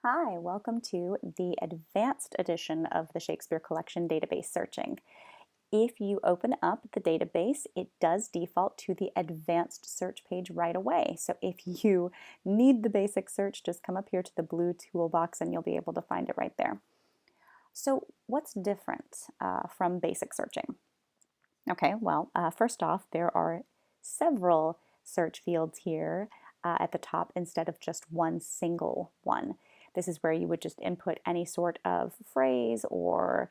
Hi, welcome to the advanced edition of the Shakespeare Collection database searching. If you open up the database, it does default to the advanced search page right away. So if you need the basic search, just come up here to the blue toolbox and you'll be able to find it right there. So what's different from basic searching? Okay, well, first off, there are several search fields here at the top instead of just one single one. This is where you would just input any sort of phrase or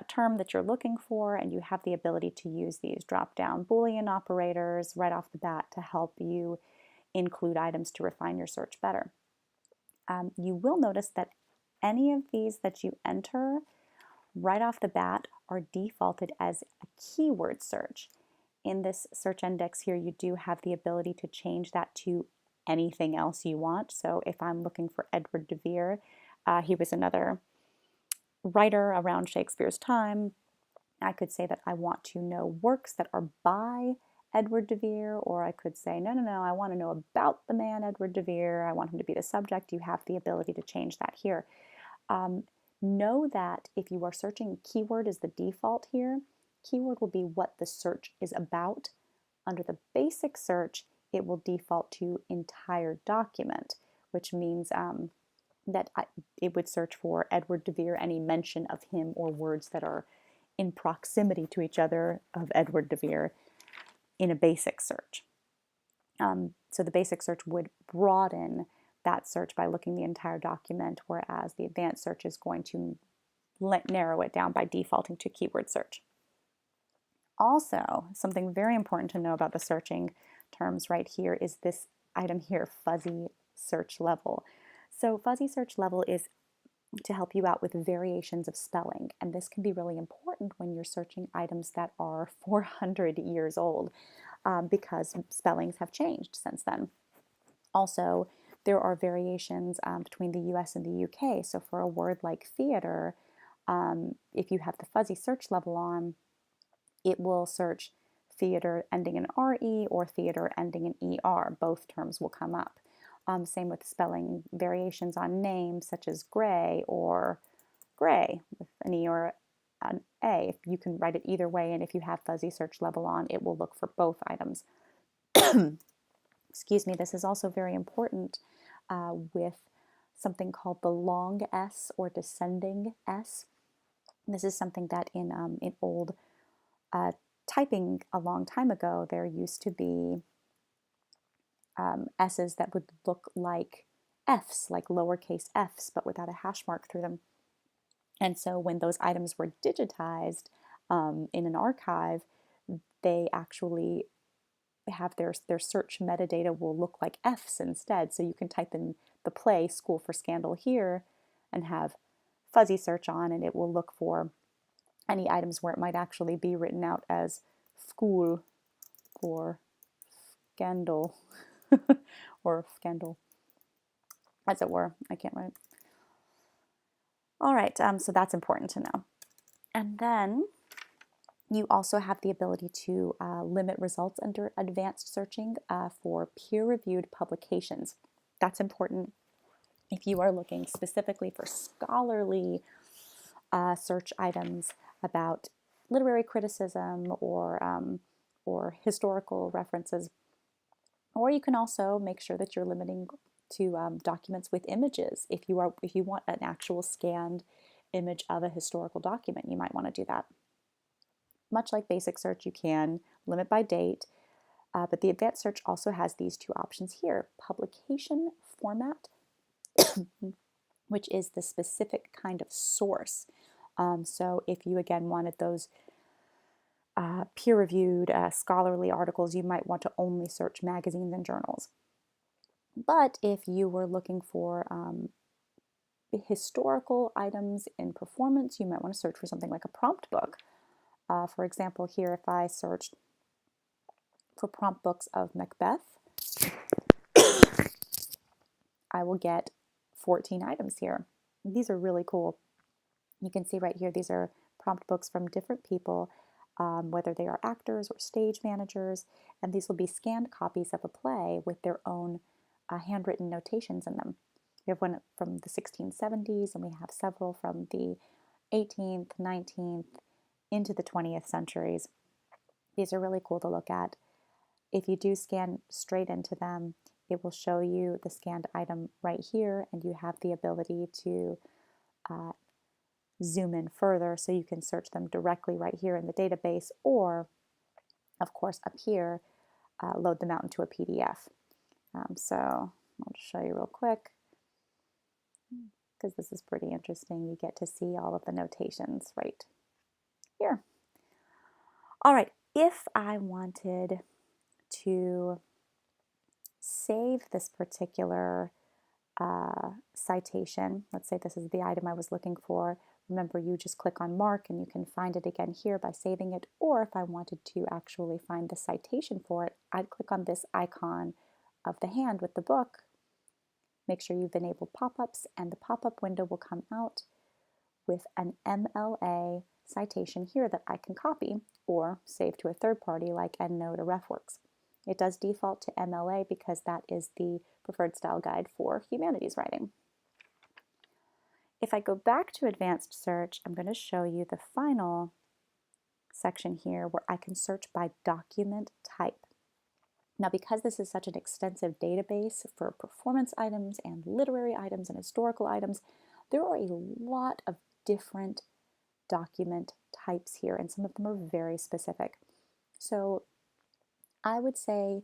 term that you're looking for, and you have the ability to use these drop-down Boolean operators right off the bat to help you include items to refine your search better. You will notice that any of these that you enter right off the bat are defaulted as a keyword search. In this search index here, you do have the ability to change that to anything else you want. So if I'm looking for Edward de Vere, he was another writer around Shakespeare's time, I could say that I want to know works that are by Edward de Vere, or I could say, no, I want to know about the man Edward de Vere. I want him to be the subject. You have the ability to change that here. Know that if you are searching keyword as the default here, keyword will be what the search is about. Under the basic search, it will default to entire document, which means that it would search for Edward de Vere, any mention of him or words that are in proximity to each other of Edward de Vere in a basic search. So the basic search would broaden that search by looking the entire document, whereas the advanced search is going to narrow it down by defaulting to keyword search. Also, something very important to know about the searching terms right here is this item here, fuzzy search level. So fuzzy search level is to help you out with variations of spelling, and this can be really important when you're searching items that are 400 years old because spellings have changed since then. Also, there are variations between the US and the UK. So for a word like theater, if you have the fuzzy search level on, it will search theater ending in RE or theater ending in ER. Both terms will come up. Same with spelling variations on names such as gray or gray with an E or an A. You can write it either way, and if you have fuzzy search level on, it will look for both items. Excuse me, this is also very important with something called the long S or descending S. This is something that in old typing a long time ago, there used to be S's that would look like F's, like lowercase f's, but without a hash mark through them. And so when those items were digitized in an archive, they actually have their search metadata will look like F's instead. So you can type in the play School for Scandal here and have fuzzy search on, and it will look for any items where it might actually be written out as school for scandal or scandal, as it were. I can't write. All right, so that's important to know. And then you also have the ability to limit results under advanced searching for peer-reviewed publications. That's important if you are looking specifically for scholarly search items about literary criticism or historical references. Or you can also make sure that you're limiting to documents with images. If you want an actual scanned image of a historical document, you might want to do that. Much like basic search, you can limit by date, but the advanced search also has these two options here. Publication format, which is the specific kind of source. So if you again wanted those peer-reviewed scholarly articles, you might want to only search magazines and journals. But if you were looking for historical items in performance, you might want to search for something like a prompt book. For example, here if I searched for prompt books of Macbeth, I will get 14 items here. These are really cool. You can see right here, these are prompt books from different people, whether they are actors or stage managers, and these will be scanned copies of a play with their own handwritten notations in them. We have one from the 1670s, and we have several from the 18th, 19th, into the 20th centuries. These are really cool to look at. If you do scan straight into them, it will show you the scanned item right here, and you have the ability to zoom in further so you can search them directly right here in the database, or, of course, up here, load them out into a PDF. So I'll just show you real quick, because this is pretty interesting. You get to see all of the notations right here. All right, if I wanted to save this particular citation, let's say this is the item I was looking for, remember you just click on mark and you can find it again here by saving it, or if I wanted to actually find the citation for it, I'd click on this icon of the hand with the book. Make sure you've enabled pop-ups, and the pop-up window will come out with an MLA citation here that I can copy or save to a third party like EndNote or RefWorks. It does default to MLA because that is the preferred style guide for humanities writing. If I go back to advanced search, I'm going to show you the final section here where I can search by document type. Now, because this is such an extensive database for performance items and literary items and historical items, there are a lot of different document types here, and some of them are very specific. So I would say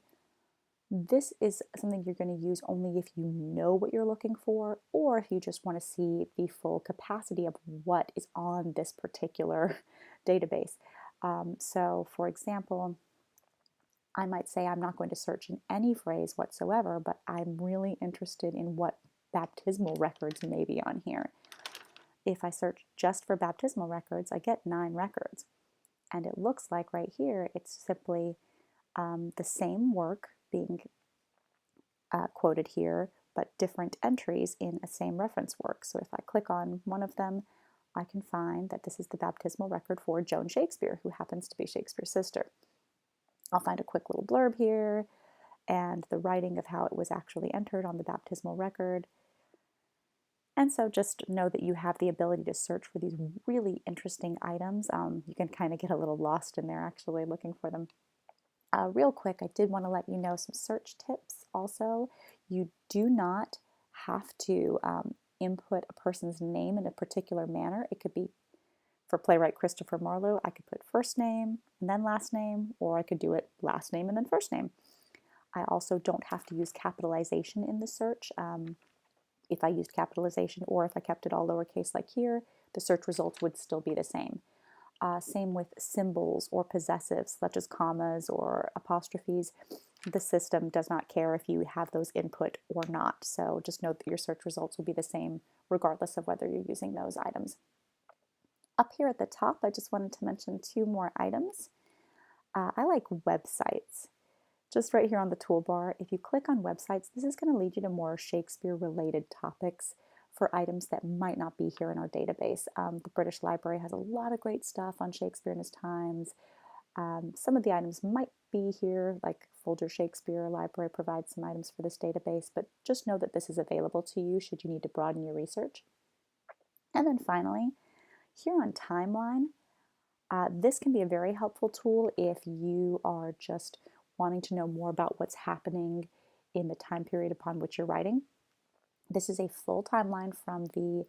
this is something you're going to use only if you know what you're looking for, or if you just want to see the full capacity of what is on this particular database. So for example, I might say I'm not going to search in any phrase whatsoever, but I'm really interested in what baptismal records may be on here. If I search just for baptismal records, I get 9 records. And it looks like right here, it's simply the same work being quoted here, but different entries in a same reference work. So if I click on one of them, I can find that this is the baptismal record for Joan Shakespeare, who happens to be Shakespeare's sister. I'll find a quick little blurb here and the writing of how it was actually entered on the baptismal record. And so just know that you have the ability to search for these really interesting items. You can kind of get a little lost in there actually looking for them. Real quick, I did want to let you know some search tips also. You do not have to input a person's name in a particular manner. It could be, for playwright Christopher Marlowe, I could put first name and then last name, or I could do it last name and then first name. I also don't have to use capitalization in the search. If I used capitalization or if I kept it all lowercase like here, the search results would still be the same. Same with symbols or possessives, such as commas or apostrophes. The system does not care if you have those input or not, so just note that your search results will be the same regardless of whether you're using those items. Up here at the top, I just wanted to mention 2 more items. I like websites. Just right here on the toolbar, if you click on websites, this is going to lead you to more Shakespeare-related topics for items that might not be here in our database. The British Library has a lot of great stuff on Shakespeare and his times. Some of the items might be here, like Folger Shakespeare Library provides some items for this database, but just know that this is available to you should you need to broaden your research. And then finally, here on Timeline, this can be a very helpful tool if you are just wanting to know more about what's happening in the time period upon which you're writing. This is a full timeline from the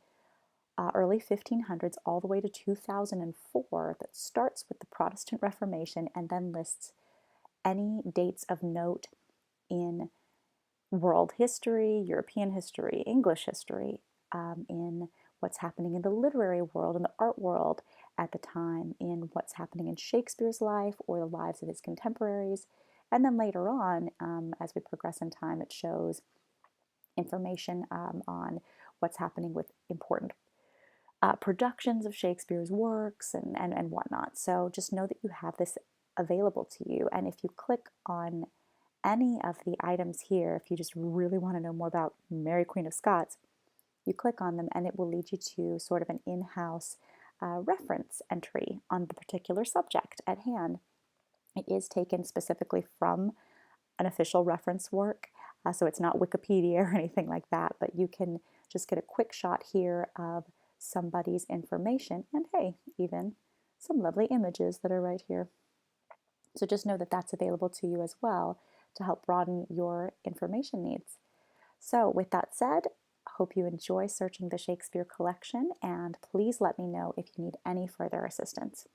early 1500s all the way to 2004 that starts with the Protestant Reformation and then lists any dates of note in world history, European history, English history, in what's happening in the literary world, in the art world at the time, in what's happening in Shakespeare's life or the lives of his contemporaries. And then later on, as we progress in time, it shows information on what's happening with important productions of Shakespeare's works and whatnot. So just know that you have this available to you. And if you click on any of the items here, if you just really want to know more about Mary Queen of Scots, you click on them and it will lead you to sort of an in-house reference entry on the particular subject at hand. It is taken specifically from an official reference work, So it's not Wikipedia or anything like that, but you can just get a quick shot here of somebody's information, and hey, even some lovely images that are right here. So just know that that's available to you as well to help broaden your information needs. So with that said, I hope you enjoy searching the Shakespeare collection, and please let me know if you need any further assistance.